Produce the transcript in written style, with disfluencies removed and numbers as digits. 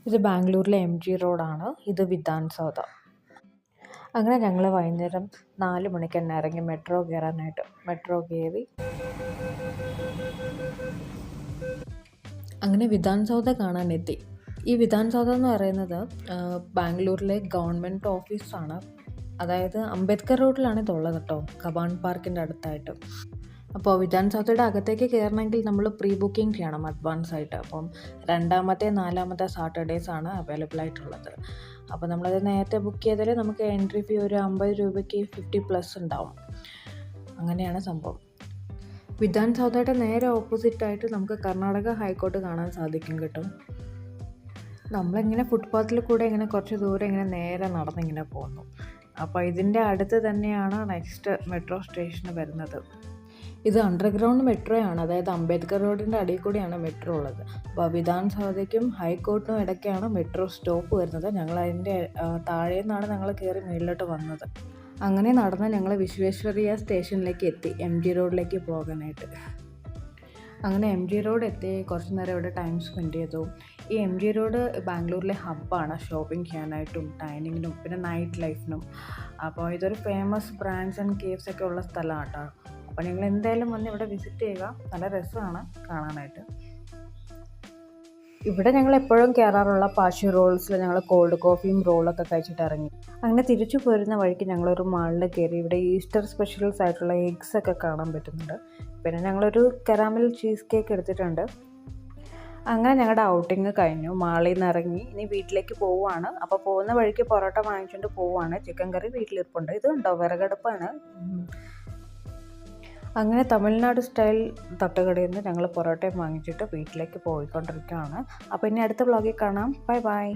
ഇത് ബാംഗ്ലൂരിലെ M G റോഡാണ്. ഇത് വിധാൻ സൗധ. അങ്ങനെ ഞങ്ങൾ വൈകുന്നേരം 4 മണിക്ക് തന്നെ ഇറങ്ങി മെട്രോ കയറാനായിട്ട്. മെട്രോ കയറി അങ്ങനെ വിധാൻ സൗധ കാണാനെത്തി. ഈ വിധാൻ സൗധ എന്ന് പറയുന്നത് ബാംഗ്ലൂരിലെ ഗവൺമെൻറ് ഓഫീസാണ്. അതായത് അംബേദ്കർ റോഡിലാണ് ഇതുള്ളത് കേട്ടോ, കബാൺ പാർക്കിൻ്റെ അടുത്തായിട്ട്. അപ്പോൾ വിധാൻ സൗധയുടെ അകത്തേക്ക് കയറണമെങ്കിൽ നമ്മൾ പ്രീ ബുക്കിംഗ് ചെയ്യണം അഡ്വാൻസ് ആയിട്ട്. അപ്പം 2ാമത്തെ 4ാമത്തെ സാറ്റർഡേയ്സാണ് അവൈലബിൾ ആയിട്ടുള്ളത്. അപ്പോൾ നമ്മളത് നേരത്തെ ബുക്ക് ചെയ്താൽ നമുക്ക് എൻട്രി ഫീ ഒരു 50 രൂപയ്ക്ക് 50+ ഉണ്ടാവും. അങ്ങനെയാണ് സംഭവം. വിധാൻ സൗധയുടെ നേരെ ഓപ്പോസിറ്റായിട്ട് നമുക്ക് കർണാടക ഹൈക്കോർട്ട് കാണാൻ സാധിക്കും കേട്ടോ. നമ്മളിങ്ങനെ ഫുട്പാത്തിൽ കൂടെ ഇങ്ങനെ കുറച്ച് ദൂരം ഇങ്ങനെ നേരെ നടന്നിങ്ങനെ പോകുന്നു. അപ്പോൾ ഇതിൻ്റെ അടുത്ത് തന്നെയാണ് നെക്സ്റ്റ് മെട്രോ സ്റ്റേഷൻ വരുന്നത്. ഇത് അണ്ടർഗ്രൗണ്ട് മെട്രോ ആണ്. അതായത് അംബേദ്കർ റോഡിൻ്റെ അടിയിൽ കൂടിയാണ് മെട്രോ ഉള്ളത്. അപ്പോൾ വിധാൻ സൗധയ്ക്കും ഹൈക്കോർട്ടിനും ഇടയ്ക്കാണ് മെട്രോ സ്റ്റോപ്പ് വരുന്നത്. ഞങ്ങൾ അതിൻ്റെ താഴെ നിന്നാണ് ഞങ്ങൾ കയറി മുകളിലോട്ട് വന്നത്. അങ്ങനെ നടന്ന് ഞങ്ങൾ വിശ്വേശ്വരയ്യ സ്റ്റേഷനിലേക്ക് എത്തി, എം ജി റോഡിലേക്ക് പോകാനായിട്ട്. അങ്ങനെ എം ജി റോഡ് എത്തി കുറച്ച് നേരം ഇവിടെ ടൈം സ്പെൻഡ് ചെയ്തു. ഈ എം ജി റോഡ് ബാംഗ്ലൂരിലെ ഹബ്ബാണ് ഷോപ്പിംഗ് ചെയ്യാനായിട്ടും ഡൈനിങ്ങിനും പിന്നെ നൈറ്റ് ലൈഫിനും. അപ്പോൾ ഇതൊരു ഫേമസ് ബ്രാൻഡ്സ് ആൻഡ് കേവ്സ് ഒക്കെ ഉള്ള സ്ഥലമാണ് കേട്ടോ. അപ്പോൾ നിങ്ങൾ എന്തായാലും വന്ന് ഇവിടെ വിസിറ്റ് ചെയ്യുക. നല്ല രസമാണ് കാണാനായിട്ട്. ഇവിടെ ഞങ്ങൾ എപ്പോഴും കയറാറുള്ള പാഷി റോൾസിൽ ഞങ്ങൾ കോൾഡ് കോഫിയും റോളൊക്കെ കഴിച്ചിട്ട് ഇറങ്ങി. അങ്ങനെ തിരിച്ചു പോരുന്ന വഴിക്ക് ഞങ്ങളൊരു മാളിൽ കയറി. ഇവിടെ ഈസ്റ്റർ സ്പെഷ്യൽസ് ആയിട്ടുള്ള എഗ്സ് ഒക്കെ കാണാൻ പറ്റുന്നുണ്ട്. പിന്നെ ഞങ്ങളൊരു കരാമൽ ചീസ് കേക്ക് എടുത്തിട്ടുണ്ട്. അങ്ങനെ ഞങ്ങളുടെ ഔട്ടിങ് കഴിഞ്ഞു. മാളിൽ നിന്ന് ഇറങ്ങി ഇനി വീട്ടിലേക്ക് പോവുകയാണ്. അപ്പോൾ പോകുന്ന വഴിക്ക് പൊറോട്ട വാങ്ങിച്ചുകൊണ്ട് പോവുകയാണ്. ചിക്കൻ കറി വീട്ടിലിരിപ്പുണ്ട്. ഇത് കണ്ടോ, വിറകടുപ്പാണ്. അങ്ങനെ തമിഴ്നാട് സ്റ്റൈൽ തട്ടുകടയിൽ നിന്ന് ഞങ്ങൾ പൊറോട്ടയും വാങ്ങിച്ചിട്ട് വീട്ടിലേക്ക് പോയിക്കൊണ്ടിരിക്കുകയാണ്. അപ്പോൾ ഇനി അടുത്ത വ്ളോഗിൽ കാണാം. Bye bye.